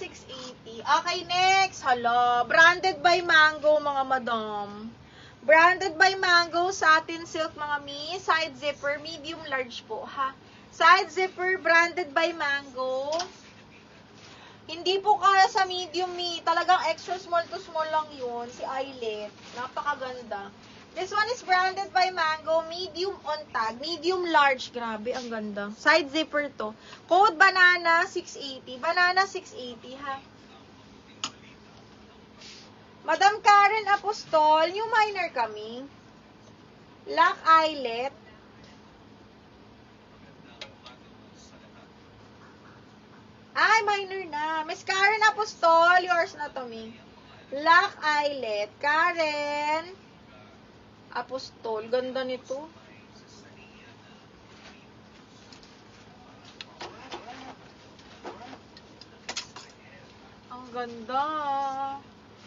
680. Okay, next. Hala, branded by Mango, mga madam. Branded by Mango, satin silk, mga mi. Side zipper, medium large po, ha. Side zipper, branded by Mango. Hindi po kaya sa medium, mi. Talagang extra small to small lang yun. Si Eyelet. Napakaganda. This one is branded by Mango, medium on tag, medium large. Grabe, ang ganda. Side zipper to. Code banana 680. Banana 680, ha. Madam Karen Apostol, new minor kami. Lack Eyelet. Ay, minor na. Miss Karen Apostol, yours na to, mi. Lack Eyelet. Karen Apostol. Ganda nito. Ang ganda.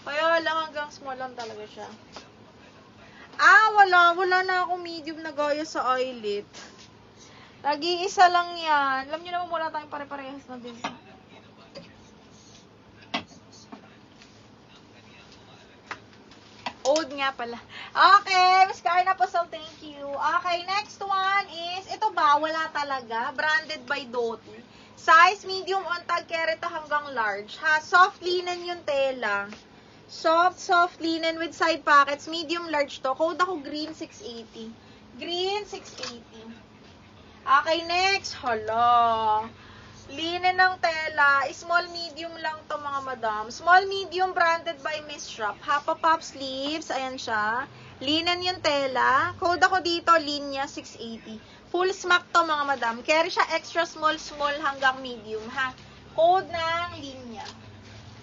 Kaya lang hanggang small lang talaga siya. Wala na akong medium na gaya sa Eyelet. Nag-iisa lang yan. Alam niyo naman wala tayong pare-parehas na din. Old nga pala. Okay, Miss Karen Apostol, thank you. Okay, next one is, ito ba? Wala talaga. Branded by Doty. Size medium on tag, kereta hanggang large. Ha, soft linen yung tela. Soft linen with side pockets. Medium large to. Code ako green 680. Green 680. Okay, next. Hala. Linen ng tela. Small medium lang to, mga madam. Small medium branded by Miss Shop. Hapa-pop sleeves. Ayan siya. Linen yung tela. Code ako dito, linya 680. Full smack to, mga madam. Carry siya extra small hanggang medium, ha. Code ng linya.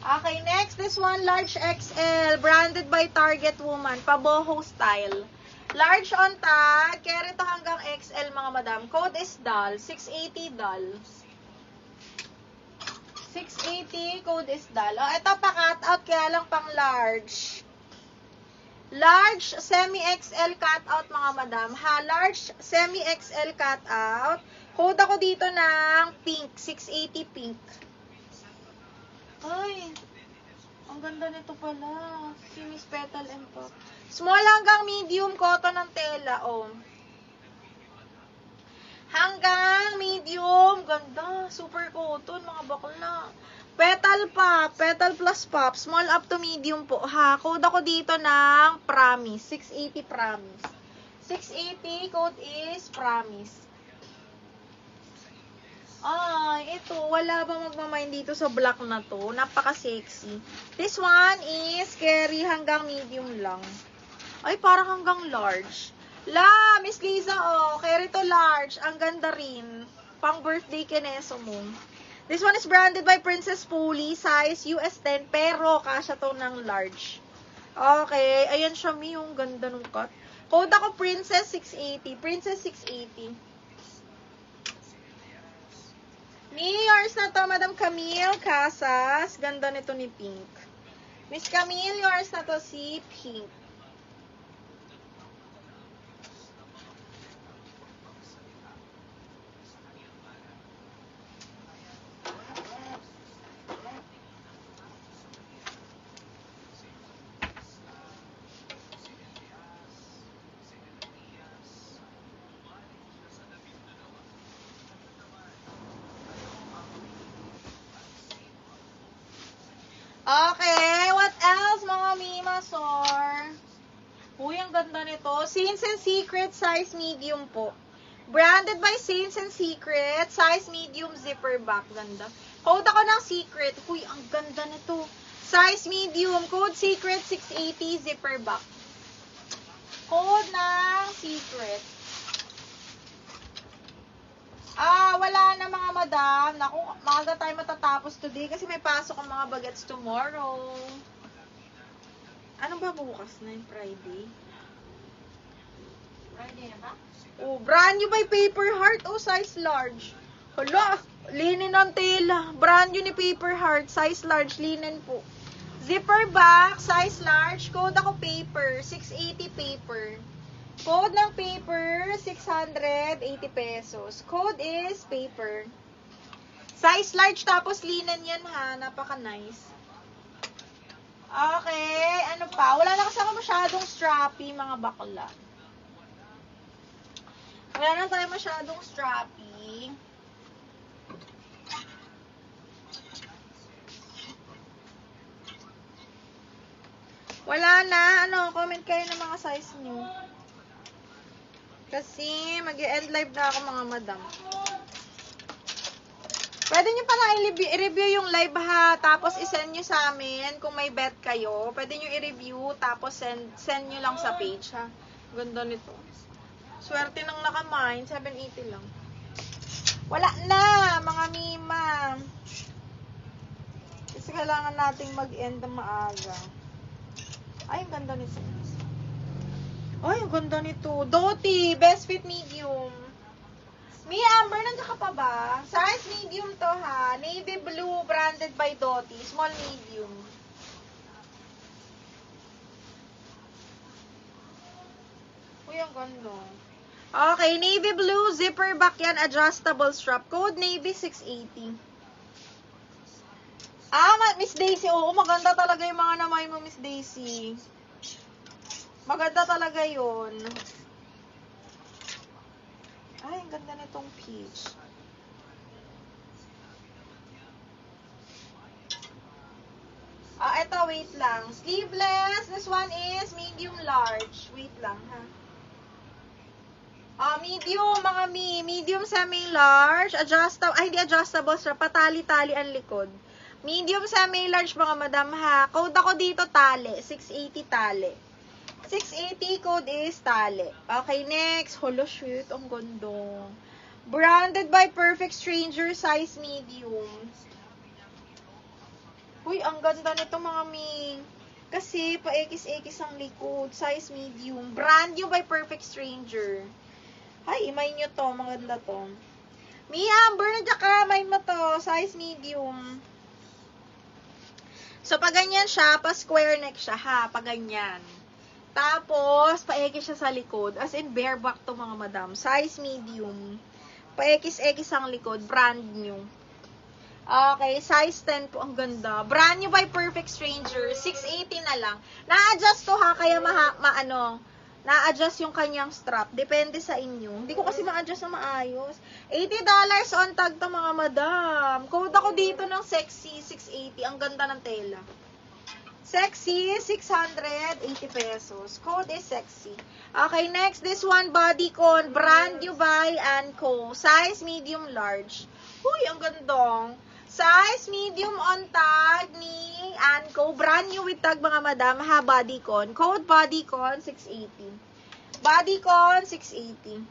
Okay, next. This one, large XL. Branded by Target Woman. Paboho style. Large on tag. Carry to hanggang XL, mga madam. Code is DAL. 680 DAL. 680, code is DAL. Oh, ito pa cut out, kaya lang pang large. Large, semi-XL cut out, mga madam. Ha, large, semi-XL cut out. Code ako dito ng pink, 680 pink. Ay, ang ganda nito pala. Si Miss Petal and Pop. Small hanggang medium, cotton ng tela, oh. Hanggang medium. Ganda. Super cotton, mga bakla. Petal pa. Petal plus pop. Small up to medium po. Ha, code ako dito ng Promise. 680 Promise. 680, code is Promise. Ay, ito. Wala ba magmamind dito sa black na to? Napaka-sexy. This one is carry hanggang medium lang. Ay, parang hanggang large. La, Miss Liza, oh, carry to large. Ang ganda rin. Pang birthday kineso mo. This one is branded by Princess Polly. Size US 10, pero kasya to ng large. Okay, ayan siya, mi, yung ganda nung cut. Code ako Princess 680. Princess 680. Mi, yours na to, Madam Camille Casas. Ganda nito ni Pink. Miss Camille, yours na to si Pink. Okay, what else, mga Mimasor? Uy, ang ganda nito. Saints and Secret, size medium po. Branded by Saints and Secret, size medium, zipper back. Ganda. Code ako ng Secret. Uy, ang ganda nito. Size medium, code Secret 680, zipper back. Code ng Secret. Wala na, mga madam. Naku, maaga tayo matatapos today kasi may pasok ang mga bagets tomorrow. Ano ba bukas na yung Friday? Friday na ba? Oh, brand new by Paper Heart. Oh, size large. Hala, linen ng tela. Brand new ni Paper Heart. Size large, linen po. Zipper back, size large. Code ako paper. 680 paper. Code ng paper, 680 pesos. Code is paper. Size large tapos linen yan ha. Napaka-nice. Okay. Ano pa? Wala na kasi ako masyadong strappy, mga bakla. Wala na tayo masyadong strappy. Wala na. Ano, comment kayo ng mga size nyo. Kasi mag-e-end live na ako, mga madam. Pwede nyo pala i-review yung live ha, tapos i-send nyo sa amin kung may bet kayo. Pwede nyo i-review, tapos send nyo lang sa page ha. Ganda nito. Swerte ng nakamine, 780 lang. Wala na, mga mima. Kasi kailangan nating mag-end na maaga. Ay, ang ganda nito. Ay, ang ganda nito. Doti, best fit medium. Mia Amber, nandiyan ka pa ba? Size medium to ha. Navy blue, branded by Doti. Small medium. Uy, ang ganda. Okay, navy blue, zipper back yan, adjustable strap. Code Navy 680. Miss Daisy, oo, maganda talaga yung mga namay mo, Miss Daisy. Maganda talaga yun. Ay, ang ganda nitong peach. Eto, wait lang. Sleeveless, this one is medium large. Wait lang, ha. Medium, mga medium semi-large, adjustable, hindi adjustable, sir, patali-tali ang likod. Medium semi-large, mga madam, ha. Code ako dito, tali, 680 tali. 680 code is tali. Okay, next. Holo shoot, ang ganda. Branded by Perfect Stranger, size medium. Uy, ang ganda nito, mga mi. Kasi, pa-X-X ang likod, size medium. Brand new by Perfect Stranger. Ay, imay nyo to. Maganda to. Mia Amber, nandiyan ka. Imay mo to. Size medium. So, pag ganyan siya, pa-square neck siya, ha. Pag ganyan. Tapos, pa-X siya sa likod. As in, bareback to, mga madam. Size medium. Pa-X ang likod. Brand new. Okay, size 10 po. Ang ganda. Brand new by Perfect Stranger. 680 na lang. Na-adjust to, ha. Kaya na-adjust yung kanyang strap. Depende sa inyo. Hindi ko kasi ma-adjust na maayos. $80 on tag to, mga madam. Code ako dito ng sexy 680. Ang ganda ng tela. Sexy 680 pesos. Code is sexy. Okay, next. This one, bodycon. Brand new by Anco. Size medium large. Uy, ang gandong. Size medium on tag ni Anco. Brand new with tag, mga madam. Ha, bodycon. Code bodycon 680. Bodycon 680.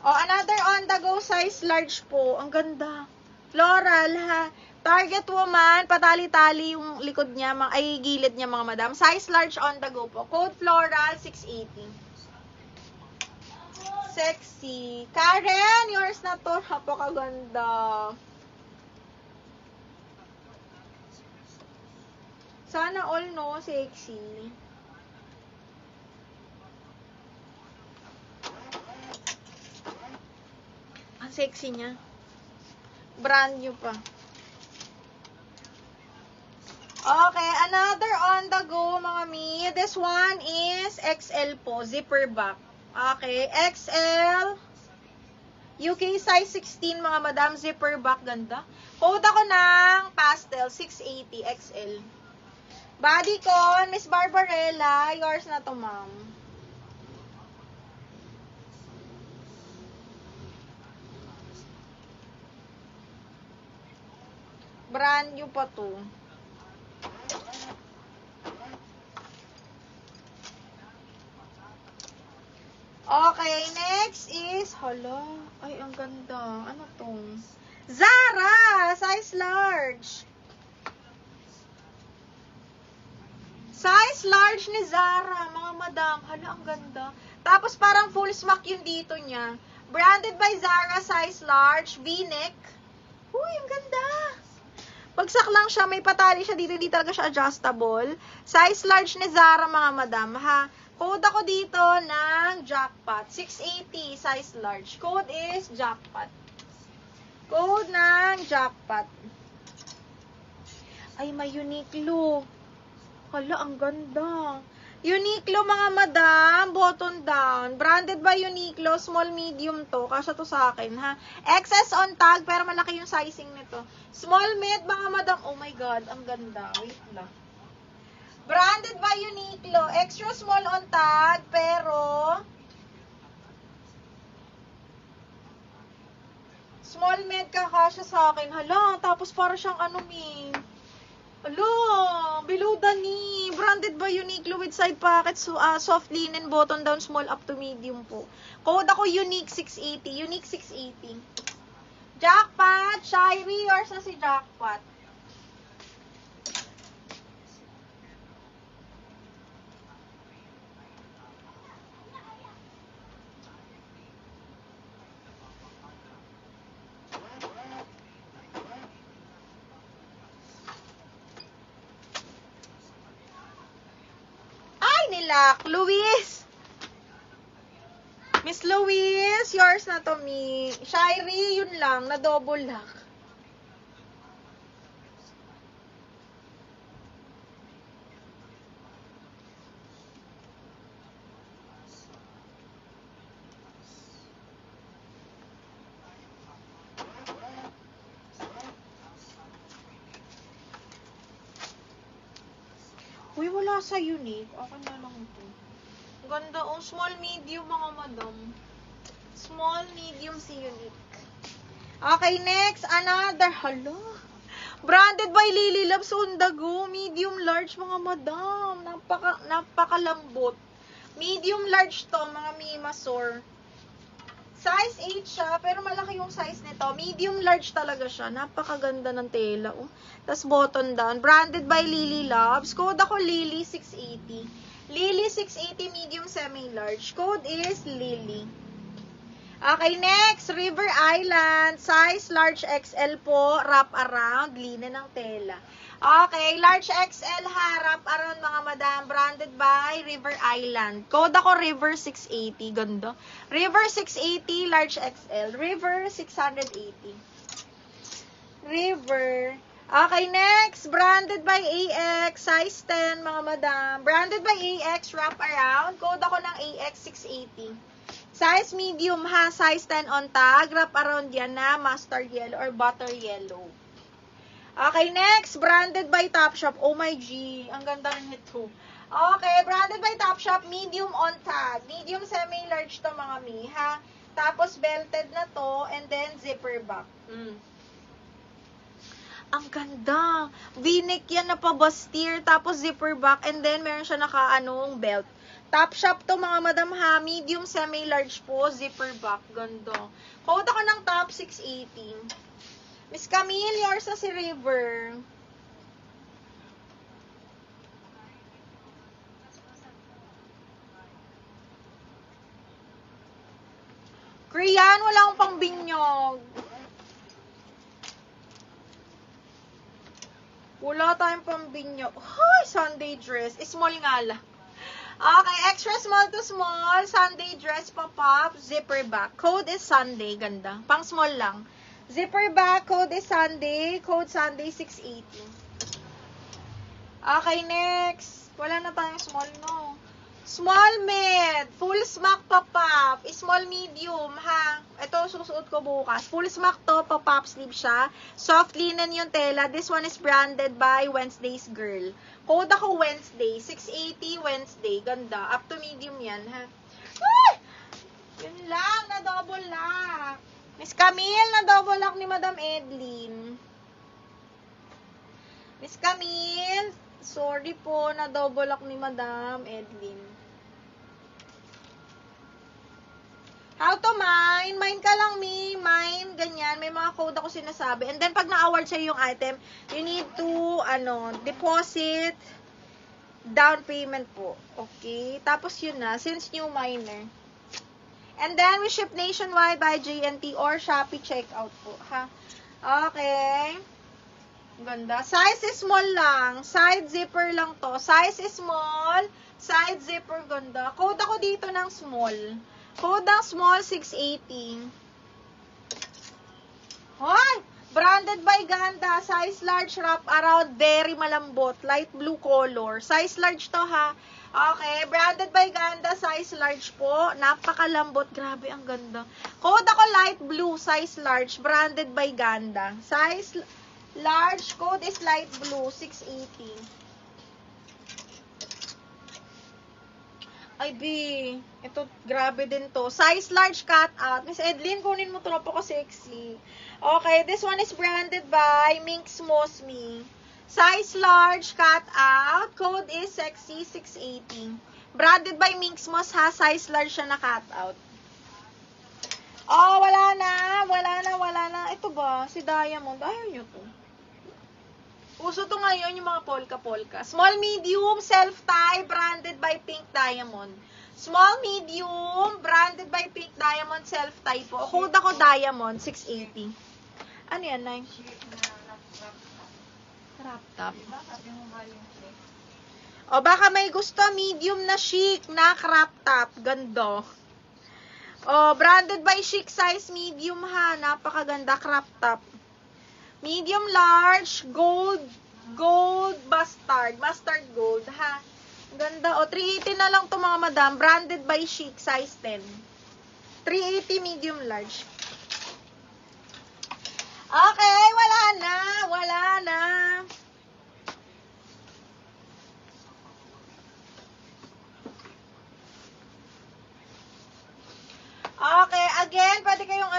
Another on the go size large po. Ang ganda. Floral, ha. Target woman, patali-tali yung likod niya, ay gilid niya, mga madam. Size large on the go po. Code floral 680. Sexy. Karen, yours na to. Napakaganda. Sana all, no? Sexy. Ang sexy niya. Brand new pa. Okay, another on the go, mga mi. This one is XL po. Zipper back. Okay, XL. UK size 16, mga madam. Zipper back. Ganda. Code ako ng pastel. 680 XL. Bodycon. Miss Barbarella. Yours na to, ma'am. Brand new pa to. Okay, next is, hala, ay, ang ganda. Ano to? Zara! Size large. Size large ni Zara, mga madam. Hala, ang ganda. Tapos parang full smock yung dito niya. Branded by Zara, size large, V-neck. Uy, ang ganda. Pagsak lang siya, may patali siya dito, hindi talaga siya adjustable. Size large ni Zara, mga madam, ha. Code ako dito ng jackpot. 680, size large. Code is jackpot. Code ng Jackpot. Ay, may Uniqlo. Hala, ang ganda. Uniqlo, mga madam, button down. Branded by Uniqlo, small, medium to. Kasya to sa akin, ha. XS on tag, pero malaki yung sizing nito. Small, mid, mga madam. Oh my God, ang ganda. Wait lang. Branded by Uniqlo, extra small on tag, pero small, mid, kakasya sa akin. Hala, tapos para siyang ano, alo, below the knee. Branded by Uniqlo with side pockets, soft linen, button down, small up to medium po. Code ako Unique 680. Unique 680. Jackpot, Shirey, yours na si Jackpot. Lock. Luis! Miss Luis, yours na to, me. Shirey, yun lang, na double lock. Uy, wala sa Unique. Okay na lang ito. Ganda. Oh, small, medium, mga madam. Small, medium si Unique. Okay, next. Another. Hala. Branded by Lily Loves on the go. Medium, large, mga madam. Napakalambot. Medium, large to, mga Mimasor. Size 8 siya, pero malaki yung size nito. Medium large talaga siya. Napakaganda ng tela. Oh. Tapos button down. Branded by Lily Loves. Code ako Lily 680. Lily 680 medium semi-large. Code is Lily. Okay, next. River Island. Size large XL po. Wrap around. Linen ng tela. Okay, large XL ha. Wrap around, mga madam. Branded by River Island. Code ako River 680. Ganda. River 680, large XL. River 680. River. Okay, next. Branded by AX. Size 10, mga madam. Branded by AX. Wrap around. Code ako ng AX 680. Size medium ha. Size 10 on tag. Wrap around yan na mustard yellow or butter yellow. Okay, next. Branded by Topshop. Oh my G. Ang ganda rin ito. Okay, branded by Topshop. Medium on tag. Medium semi-large to, mga mi, ha? Tapos belted na to. And then zipper back. Ang ganda. V-neck yan na pa-bustier. Tapos zipper back. And then meron siya naka-anong belt. Topshop to, mga madam, ha? Medium semi-large po. Zipper back. Ganda. Code ako ng top 680. Miss Camille, yours na si River. Kriyan, wala akong pangbinyog. Wala tayong pambinyog. Hoy, Sunday dress. Small nga lang. Okay, extra small to small. Sunday dress pa-pop. Zipper back. Code is Sunday. Ganda. Pang small lang. Zipper back, code is Sunday. Code Sunday 680. Okay, next. Wala na tayong small, no? Small mid. Full smack pa-pop. Small medium, ha? Ito, susuot ko bukas. Full smack to, pa-pop sleeve siya. Soft linen yung tela. This one is branded by Wednesday's Girl. Code ako Wednesday. 680 Wednesday. Ganda. Up to medium yan, ha? Ay! Yun lang, na double lock. Miss Camille, na double lock ni Madam Edlin. Miss Camille, sorry po, na double lock ni Madam Edlin. How to mine? Mine ka lang, me. Mine, ganyan. May mga code ako sinasabi. And then, pag na-award sa'yo yung item, you need to, deposit down payment po. Okay? Tapos yun na, since new miner. And then, we ship nationwide by JNT or Shopee checkout po, ha? Okay. Ganda. Size is small lang. Side zipper lang to. Size is small. Side zipper, ganda. Code ako dito ng small. Code ng small, 680. Hoy! Branded by Ganda. Size large wrap around. Very malambot. Light blue color. Size large to ha. Okay. Branded by Ganda. Size large po. Napakalambot. Grabe, ang ganda. Code ako light blue. Size large. Branded by Ganda. Size large. Code is light blue. 680. Ay, B. Ito, grabe din to. Size large cut out. Miss Edlin, kunin mo to, napaka sexy. Okay, this one is branded by Minx Mosme. Size large cut out. Code is sexy 680. Branded by Minx Mos ha. Size large siya na cut out. Oh, wala na. Ito ba? Si Diamond. Ayaw nyo to. Uso to ngayon yung mga polka-polka. Small, medium, self-tie, branded by Pink Diamond. Small, medium, branded by Pink Diamond, self-tie po. Code ako Diamond, 680. Ano yan, Nay? Crop top. O, baka may gusto, medium na chic na crop top. Ganda. O, branded by Chic, size medium ha. Napakaganda, crop top. Medium large, gold mustard gold, ha. Ganda, o, 380 na lang to mga madam. Branded by Chic, size 10. 380 medium large. Okay, wala na. Okay, again, pwede kayong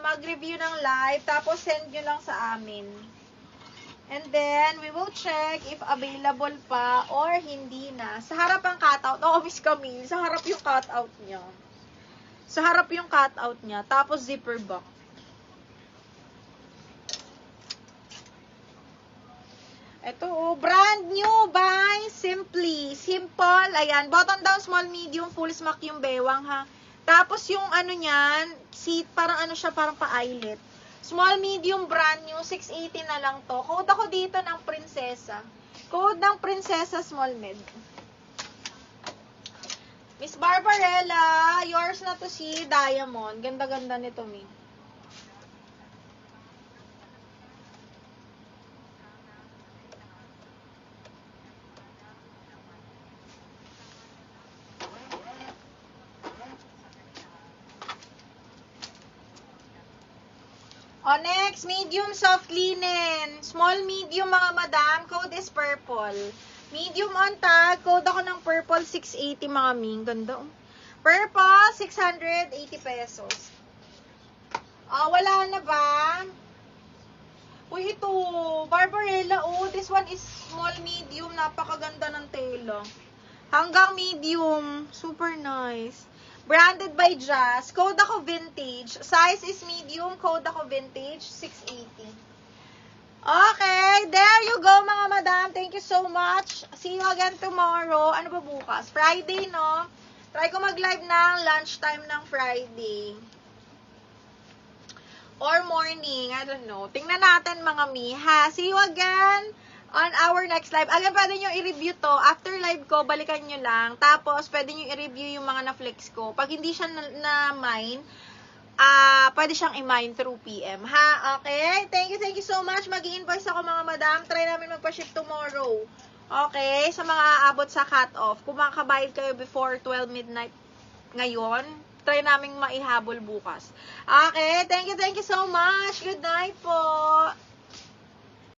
mag-review ng live, tapos send nyo lang sa amin. And then, we will check if available pa or hindi na. Sa harap ang cutout. Oo, Miss Camille, sa harap yung cutout niya. Sa harap yung cutout niya, tapos zipper back. Ito, oh, brand new by Simply. Simple, ayan, button down, small, medium, full smock yung bewang, ha. Tapos yung niyan, parang siya, parang pa-eyelet. Small, medium, brand new, 680 na lang to. Code ako dito ng prinsesa. Code ng prinsesa, small, med. Miss Barbarella, yours na to si Diamond. Ganda-ganda nito, mi. O, next, medium soft linen. Small, medium, mga madam. Code is purple. Medium on tag. Code ako ng purple, 680, mga ming. Ganda, oh. Purple, 680 pesos. O, wala na ba? Uy, ito. Barbarella, oh. This one is small, medium. Napakaganda ng tela. Hanggang medium. Super nice. Branded by Jazz. Code ako vintage. Size is medium. Code ako vintage. 680. Okay. There you go, mga madam. Thank you so much. See you again tomorrow. Ano ba bukas? Friday, no? Try ko mag-live ng lunchtime ng Friday. Or morning. I don't know. Tingnan natin, mga mi. Ha? See you again on our next live. Again, pwede nyo i-review to. After live ko, balikan nyo lang. Tapos, pwede nyo i-review yung mga na-flex ko. Pag hindi siya na-mine, pwede siyang i-mine through PM. Ha? Okay? Thank you so much. Mag-i-invoice ako, mga madam. Try namin magpa-ship tomorrow. Okay? Sa mga aabot sa cut-off. Kung makakabayad kayo before 12 midnight ngayon, try naming maihabol bukas. Okay? Thank you so much. Good night po.